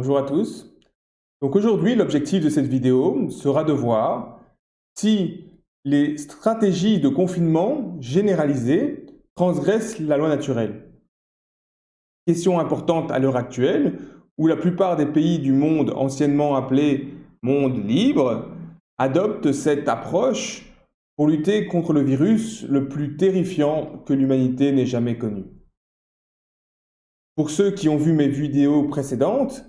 Bonjour à tous. Donc aujourd'hui, l'objectif de cette vidéo sera de voir si les stratégies de confinement généralisées transgressent la loi naturelle. Question importante à l'heure actuelle, où la plupart des pays du monde anciennement appelé monde libre adoptent cette approche pour lutter contre le virus le plus terrifiant que l'humanité n'ait jamais connu. Pour ceux qui ont vu mes vidéos précédentes,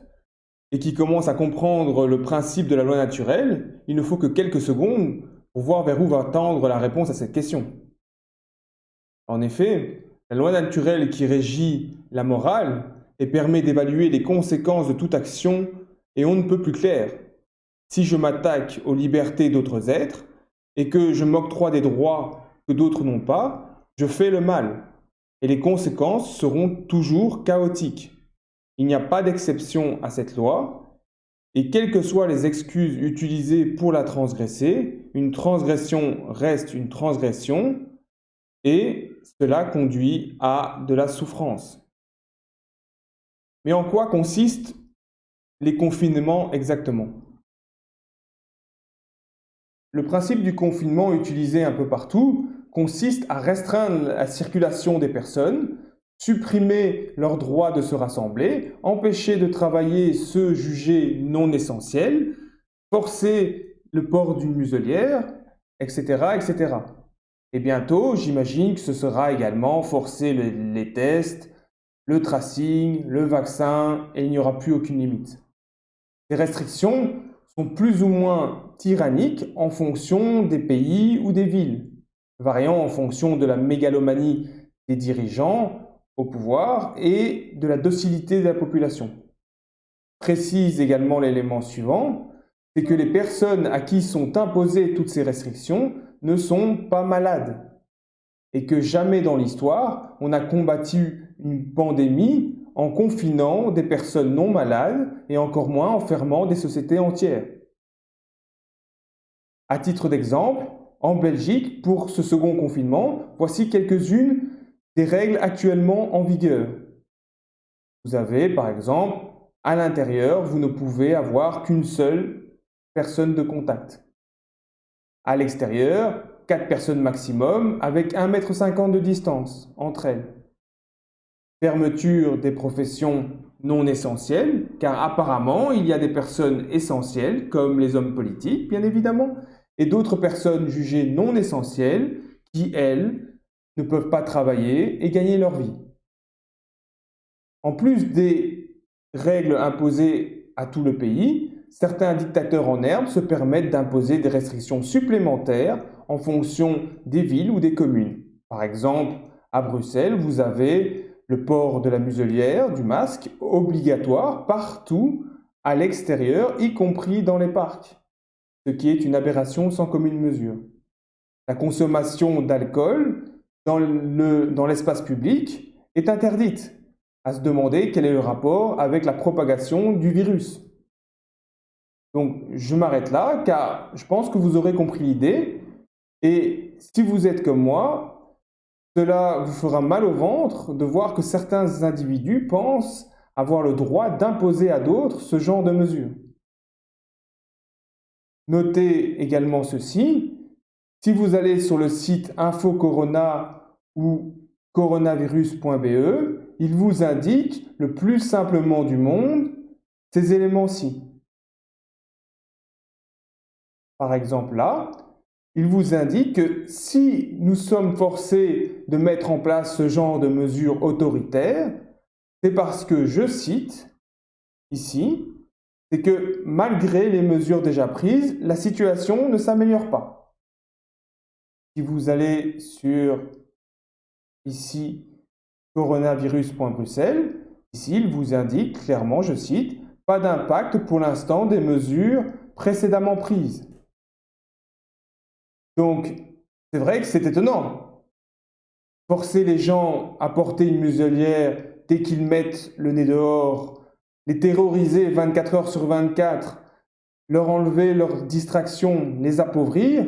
et qui commence à comprendre le principe de la loi naturelle, il ne faut que quelques secondes pour voir vers où va tendre la réponse à cette question. En effet, la loi naturelle qui régit la morale et permet d'évaluer les conséquences de toute action est on ne peut plus claire. Si je m'attaque aux libertés d'autres êtres et que je m'octroie des droits que d'autres n'ont pas, je fais le mal et les conséquences seront toujours chaotiques. Il n'y a pas d'exception à cette loi, et quelles que soient les excuses utilisées pour la transgresser, une transgression reste une transgression, et cela conduit à de la souffrance. Mais en quoi consistent les confinements exactement? Le principe du confinement utilisé un peu partout consiste à restreindre la circulation des personnes, supprimer leur droit de se rassembler, empêcher de travailler ceux jugés non essentiels, forcer le port d'une muselière, etc., etc. Et bientôt, j'imagine que ce sera également forcer les tests, le tracing, le vaccin, et il n'y aura plus aucune limite. Ces restrictions sont plus ou moins tyranniques en fonction des pays ou des villes, variant en fonction de la mégalomanie des dirigeants au pouvoir et de la docilité de la population. Précise également l'élément suivant, c'est que les personnes à qui sont imposées toutes ces restrictions ne sont pas malades et que jamais dans l'histoire on a combattu une pandémie en confinant des personnes non malades et encore moins en fermant des sociétés entières. À titre d'exemple, en Belgique, pour ce second confinement, voici quelques-unes des règles actuellement en vigueur. Vous avez, par exemple, à l'intérieur, vous ne pouvez avoir qu'une seule personne de contact. À l'extérieur, 4 personnes maximum avec 1,50 m de distance entre elles. Fermeture des professions non essentielles, car apparemment, il y a des personnes essentielles, comme les hommes politiques, bien évidemment, et d'autres personnes jugées non essentielles qui, elles, ne peuvent pas travailler et gagner leur vie. En plus des règles imposées à tout le pays, certains dictateurs en herbe se permettent d'imposer des restrictions supplémentaires en fonction des villes ou des communes. Par exemple, à Bruxelles, vous avez le port de la muselière, du masque, obligatoire partout à l'extérieur, y compris dans les parcs, ce qui est une aberration sans commune mesure. La consommation d'alcool dans l'espace public est interdite. À se demander quel est le rapport avec la propagation du virus. Donc, je m'arrête là, car je pense que vous aurez compris l'idée. Et si vous êtes comme moi, cela vous fera mal au ventre de voir que certains individus pensent avoir le droit d'imposer à d'autres ce genre de mesures. Notez également ceci, si vous allez sur le site InfoCorona ou coronavirus.be, il vous indique le plus simplement du monde ces éléments-ci. Par exemple là, il vous indique que si nous sommes forcés de mettre en place ce genre de mesures autoritaires, c'est parce que, je cite ici, c'est que malgré les mesures déjà prises, la situation ne s'améliore pas. Si vous allez sur ici coronavirus.bruxelles, ici il vous indique clairement, je cite, pas d'impact pour l'instant des mesures précédemment prises. Donc, c'est vrai que c'est étonnant. Forcer les gens à porter une muselière dès qu'ils mettent le nez dehors, les terroriser 24 heures sur 24, leur enlever leurs distractions, les appauvrir,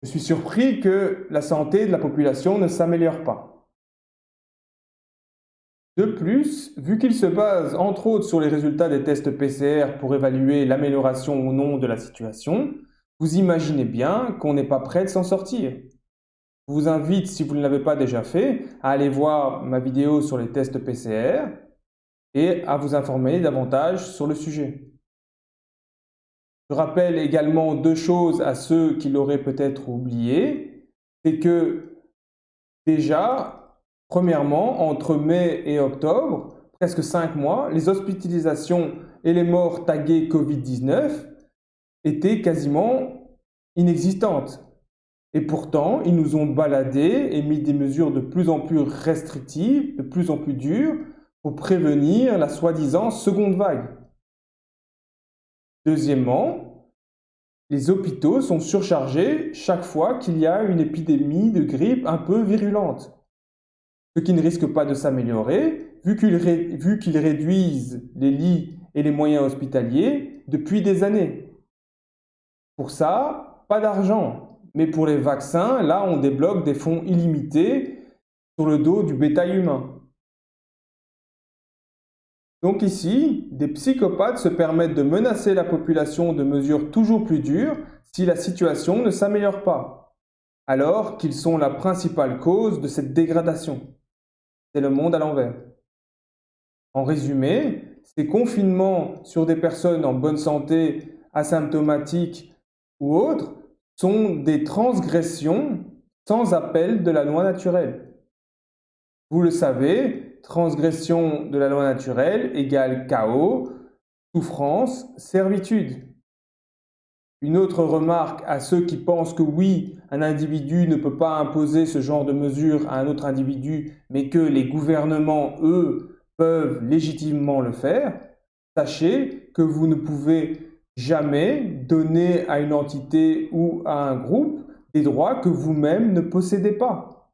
je suis surpris que la santé de la population ne s'améliore pas. De plus, vu qu'il se base entre autres sur les résultats des tests PCR pour évaluer l'amélioration ou non de la situation, vous imaginez bien qu'on n'est pas prêt de s'en sortir. Je vous invite, si vous ne l'avez pas déjà fait, à aller voir ma vidéo sur les tests PCR et à vous informer davantage sur le sujet. Je rappelle également deux choses à ceux qui l'auraient peut-être oublié. C'est que déjà, premièrement, entre mai et octobre, presque 5 mois, les hospitalisations et les morts taguées Covid-19 étaient quasiment inexistantes. Et pourtant, ils nous ont baladés et mis des mesures de plus en plus restrictives, de plus en plus dures, pour prévenir la soi-disant seconde vague. Deuxièmement, les hôpitaux sont surchargés chaque fois qu'il y a une épidémie de grippe un peu virulente, ce qui ne risque pas de s'améliorer vu qu'ils réduisent les lits et les moyens hospitaliers depuis des années. Pour ça, pas d'argent. Mais pour les vaccins, là, on débloque des fonds illimités sur le dos du bétail humain. Donc ici, des psychopathes se permettent de menacer la population de mesures toujours plus dures si la situation ne s'améliore pas, alors qu'ils sont la principale cause de cette dégradation. C'est le monde à l'envers. En résumé, ces confinements sur des personnes en bonne santé, asymptomatiques ou autres, sont des transgressions sans appel de la loi naturelle. Vous le savez, transgression de la loi naturelle égale chaos, souffrance, servitude. Une autre remarque à ceux qui pensent que oui, un individu ne peut pas imposer ce genre de mesures à un autre individu, mais que les gouvernements, eux, peuvent légitimement le faire, sachez que vous ne pouvez jamais donner à une entité ou à un groupe des droits que vous-même ne possédez pas.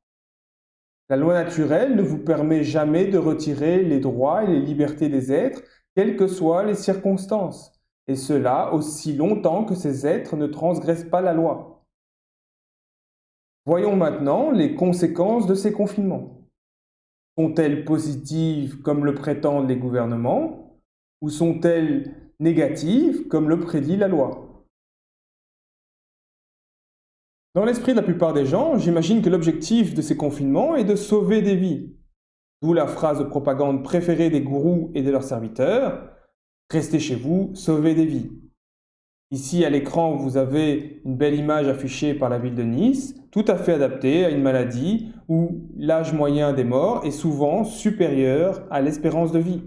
La loi naturelle ne vous permet jamais de retirer les droits et les libertés des êtres, quelles que soient les circonstances, et cela aussi longtemps que ces êtres ne transgressent pas la loi. Voyons maintenant les conséquences de ces confinements. Sont-elles positives comme le prétendent les gouvernements, ou sont-elles négatives comme le prédit la loi? Dans l'esprit de la plupart des gens, j'imagine que l'objectif de ces confinements est de sauver des vies. D'où la phrase de propagande préférée des gourous et de leurs serviteurs, « Restez chez vous, sauvez des vies ». Ici à l'écran, vous avez une belle image affichée par la ville de Nice, tout à fait adaptée à une maladie où l'âge moyen des morts est souvent supérieur à l'espérance de vie.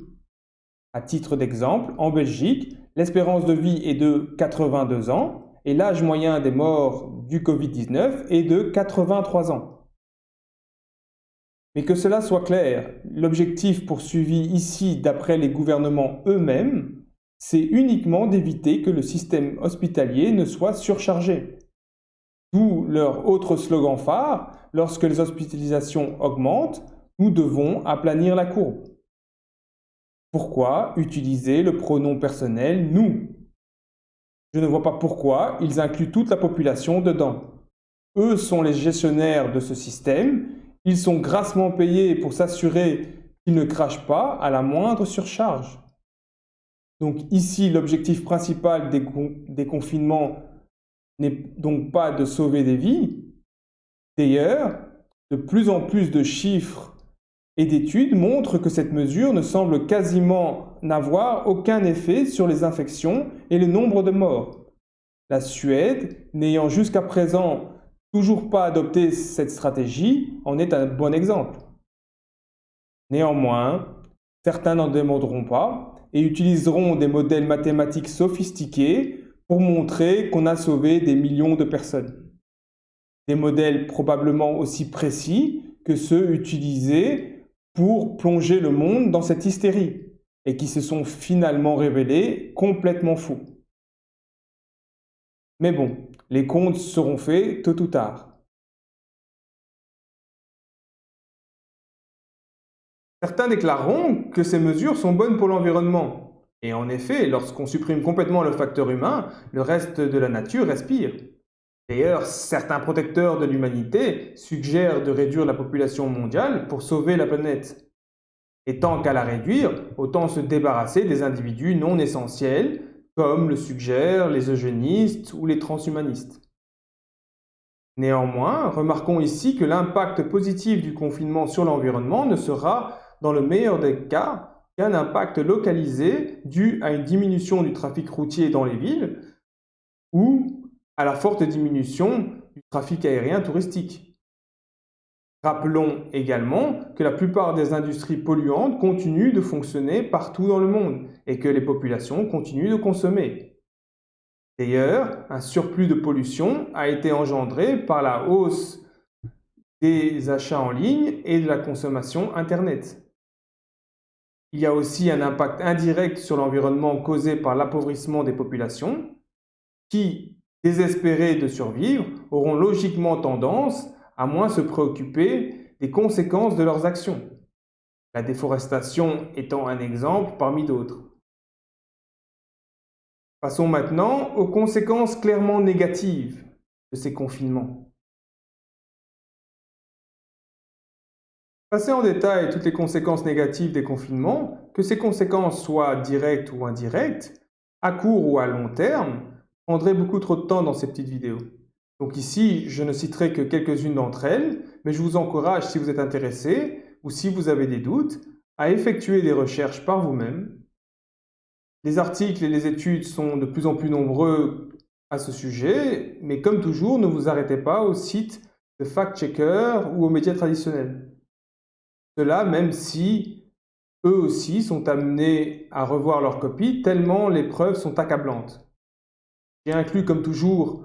À titre d'exemple, en Belgique, l'espérance de vie est de 82 ans et l'âge moyen des morts du Covid-19 est de 83 ans. Mais que cela soit clair, l'objectif poursuivi ici d'après les gouvernements eux-mêmes, c'est uniquement d'éviter que le système hospitalier ne soit surchargé. D'où leur autre slogan phare, lorsque les hospitalisations augmentent, nous devons aplanir la courbe. Pourquoi utiliser le pronom personnel « nous » ? Je ne vois pas pourquoi ils incluent toute la population dedans. Eux sont les gestionnaires de ce système, ils sont grassement payés pour s'assurer qu'ils ne crachent pas à la moindre surcharge. Donc ici, l'objectif principal des confinements n'est donc pas de sauver des vies. D'ailleurs, de plus en plus de chiffres et d'études montrent que cette mesure ne semble quasiment n'avoir aucun effet sur les infections et le nombre de morts. La Suède, n'ayant jusqu'à présent toujours pas adopté cette stratégie, en est un bon exemple. Néanmoins, certains n'en demanderont pas et utiliseront des modèles mathématiques sophistiqués pour montrer qu'on a sauvé des millions de personnes. Des modèles probablement aussi précis que ceux utilisés pour plonger le monde dans cette hystérie et qui se sont finalement révélés complètement faux. Mais bon, les comptes seront faits tôt ou tard. Certains déclareront que ces mesures sont bonnes pour l'environnement. Et en effet, lorsqu'on supprime complètement le facteur humain, le reste de la nature respire. D'ailleurs, certains protecteurs de l'humanité suggèrent de réduire la population mondiale pour sauver la planète. Et tant qu'à la réduire, autant se débarrasser des individus non essentiels, comme le suggèrent les eugénistes ou les transhumanistes. Néanmoins, remarquons ici que l'impact positif du confinement sur l'environnement ne sera, dans le meilleur des cas, qu'un impact localisé dû à une diminution du trafic routier dans les villes ou à la forte diminution du trafic aérien touristique. Rappelons également que la plupart des industries polluantes continuent de fonctionner partout dans le monde et que les populations continuent de consommer. D'ailleurs, un surplus de pollution a été engendré par la hausse des achats en ligne et de la consommation Internet. Il y a aussi un impact indirect sur l'environnement causé par l'appauvrissement des populations qui, désespérées de survivre, auront logiquement tendance à moins se préoccuper des conséquences de leurs actions, la déforestation étant un exemple parmi d'autres. Passons maintenant aux conséquences clairement négatives de ces confinements. Passer en détail toutes les conséquences négatives des confinements, que ces conséquences soient directes ou indirectes, à court ou à long terme, prendrait beaucoup trop de temps dans ces petites vidéos. Donc ici, je ne citerai que quelques-unes d'entre elles, mais je vous encourage, si vous êtes intéressé ou si vous avez des doutes, à effectuer des recherches par vous-même. Les articles et les études sont de plus en plus nombreux à ce sujet, mais comme toujours, ne vous arrêtez pas aux sites de fact-checkers ou aux médias traditionnels. Cela même si eux aussi sont amenés à revoir leurs copies tellement les preuves sont accablantes. J'ai inclus comme toujours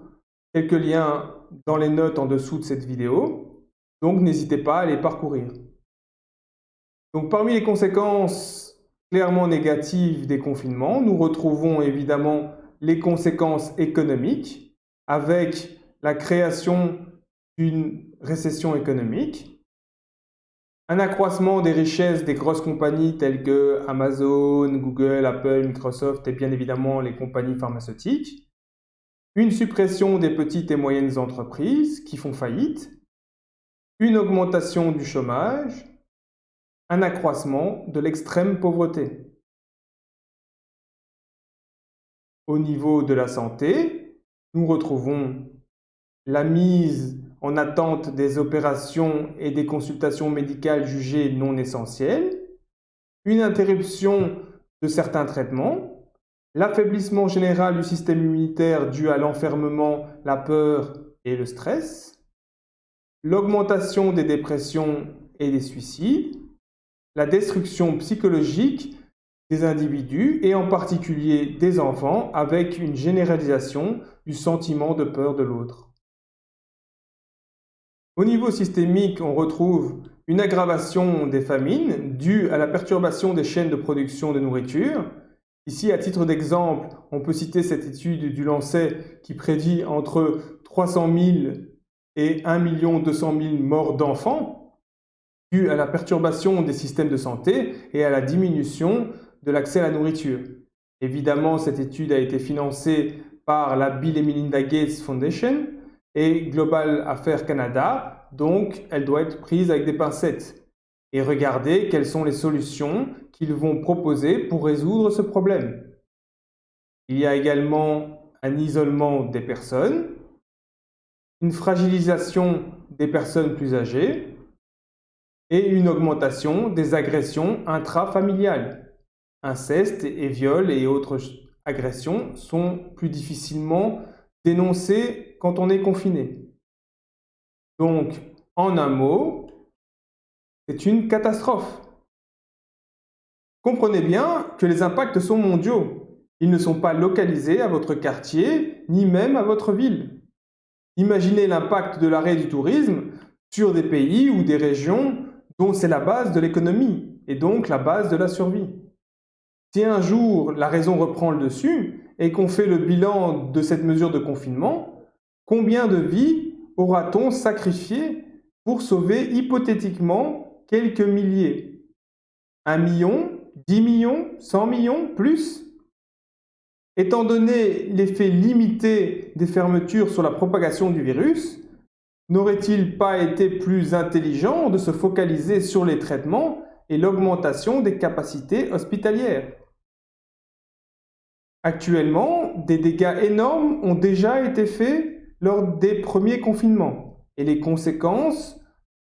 quelques liens dans les notes en dessous de cette vidéo, donc n'hésitez pas à les parcourir. Donc parmi les conséquences clairement négatives des confinements, nous retrouvons évidemment les conséquences économiques avec la création d'une récession économique, un accroissement des richesses des grosses compagnies telles que Amazon, Google, Apple, Microsoft et bien évidemment les compagnies pharmaceutiques, une suppression des petites et moyennes entreprises qui font faillite, une augmentation du chômage, un accroissement de l'extrême pauvreté. Au niveau de la santé, nous retrouvons la mise en attente des opérations et des consultations médicales jugées non essentielles, une interruption de certains traitements, l'affaiblissement général du système immunitaire dû à l'enfermement, la peur et le stress, l'augmentation des dépressions et des suicides, la destruction psychologique des individus et en particulier des enfants avec une généralisation du sentiment de peur de l'autre. Au niveau systémique, on retrouve une aggravation des famines due à la perturbation des chaînes de production de nourriture. Ici, à titre d'exemple, on peut citer cette étude du Lancet qui prédit entre 300 000 et 1 200 000 morts d'enfants due à la perturbation des systèmes de santé et à la diminution de l'accès à la nourriture. Évidemment, cette étude a été financée par la Bill et Melinda Gates Foundation et Global Affairs Canada, donc elle doit être prise avec des pincettes. Et regardez quelles sont les solutions qu'ils vont proposer pour résoudre ce problème. Il y a également un isolement des personnes, une fragilisation des personnes plus âgées et une augmentation des agressions intrafamiliales. Inceste et viol et autres agressions sont plus difficilement dénoncées quand on est confiné. Donc, en un mot, c'est une catastrophe. Comprenez bien que les impacts sont mondiaux. Ils ne sont pas localisés à votre quartier, ni même à votre ville. Imaginez l'impact de l'arrêt du tourisme sur des pays ou des régions dont c'est la base de l'économie et donc la base de la survie. Si un jour la raison reprend le dessus et qu'on fait le bilan de cette mesure de confinement, combien de vies aura-t-on sacrifié pour sauver hypothétiquement quelques milliers? 1 million, 10 millions, 100 millions, plus? Étant donné l'effet limité des fermetures sur la propagation du virus, n'aurait-il pas été plus intelligent de se focaliser sur les traitements et l'augmentation des capacités hospitalières. Actuellement, des dégâts énormes ont déjà été faits lors des premiers confinements et les conséquences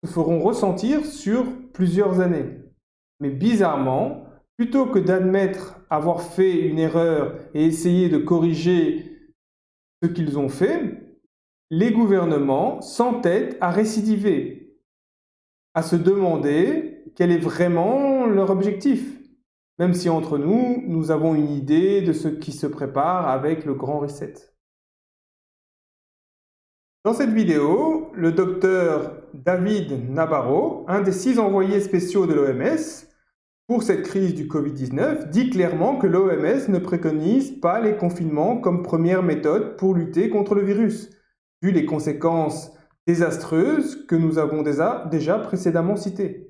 se feront ressentir sur plusieurs années. Mais bizarrement, plutôt que d'admettre avoir fait une erreur et essayer de corriger ce qu'ils ont fait, les gouvernements s'entêtent à récidiver, à se demander quel est vraiment leur objectif, même si entre nous, nous avons une idée de ce qui se prépare avec le grand reset. Dans cette vidéo, le docteur David Nabarro, un des 6 envoyés spéciaux de l'OMS, pour cette crise du Covid-19, dit clairement que l'OMS ne préconise pas les confinements comme première méthode pour lutter contre le virus, vu les conséquences désastreuses que nous avons déjà précédemment citées.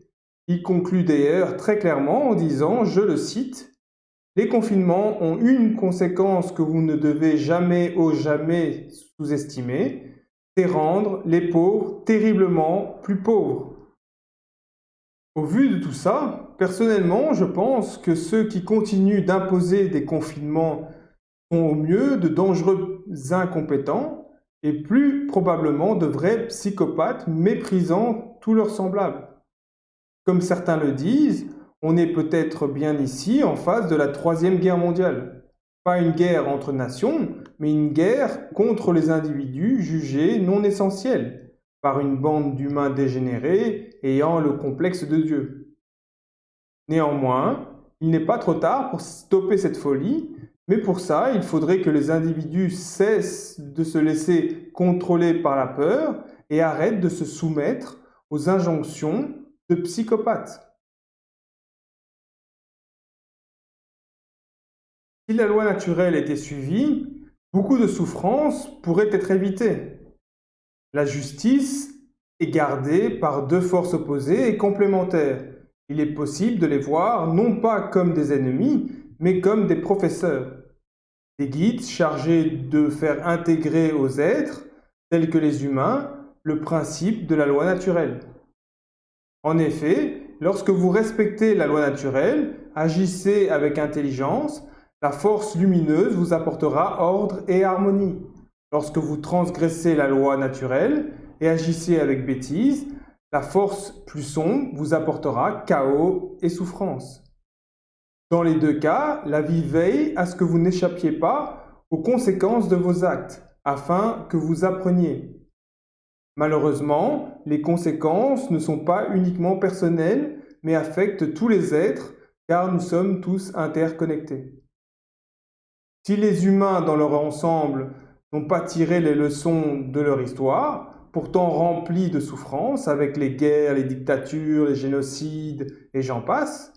Il conclut d'ailleurs très clairement en disant, je le cite, « Les confinements ont une conséquence que vous ne devez jamais sous-estimer, c'est rendre les pauvres terriblement plus pauvres. » Au vu de tout ça, personnellement, je pense que ceux qui continuent d'imposer des confinements sont au mieux de dangereux incompétents et plus probablement de vrais psychopathes méprisant tous leurs semblables. Comme certains le disent, on est peut-être bien ici en face de la Troisième Guerre mondiale. Pas une guerre entre nations, mais une guerre contre les individus jugés non essentiels par une bande d'humains dégénérés ayant le complexe de Dieu. Néanmoins, il n'est pas trop tard pour stopper cette folie, mais pour ça, il faudrait que les individus cessent de se laisser contrôler par la peur et arrêtent de se soumettre aux injonctions de psychopathes. Si la loi naturelle était suivie, beaucoup de souffrances pourraient être évitées. La justice est gardée par 2 forces opposées et complémentaires. Il est possible de les voir non pas comme des ennemis, mais comme des professeurs. Des guides chargés de faire intégrer aux êtres, tels que les humains, le principe de la loi naturelle. En effet, lorsque vous respectez la loi naturelle, agissez avec intelligence, la force lumineuse vous apportera ordre et harmonie. Lorsque vous transgressez la loi naturelle et agissez avec bêtise, la force plus sombre vous apportera chaos et souffrance. Dans les 2 cas, la vie veille à ce que vous n'échappiez pas aux conséquences de vos actes, afin que vous appreniez. Malheureusement, les conséquences ne sont pas uniquement personnelles, mais affectent tous les êtres, car nous sommes tous interconnectés. Si les humains dans leur ensemble n'ont pas tiré les leçons de leur histoire, pourtant remplie de souffrances, avec les guerres, les dictatures, les génocides, et j'en passe,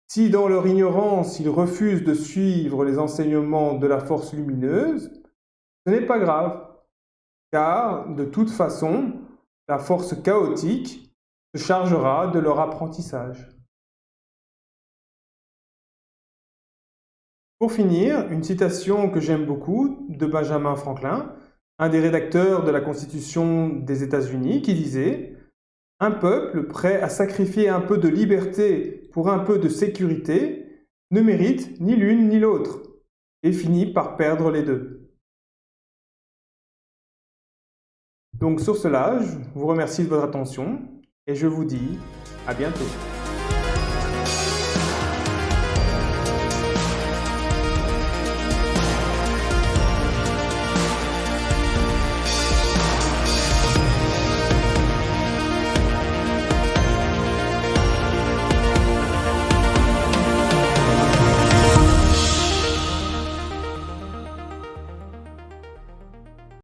si dans leur ignorance ils refusent de suivre les enseignements de la force lumineuse, ce n'est pas grave, car de toute façon, la force chaotique se chargera de leur apprentissage. Pour finir, une citation que j'aime beaucoup de Benjamin Franklin, un des rédacteurs de la Constitution des États-Unis, qui disait « Un peuple prêt à sacrifier un peu de liberté pour un peu de sécurité ne mérite ni l'une ni l'autre et finit par perdre les 2. » Donc sur cela, je vous remercie de votre attention et je vous dis à bientôt.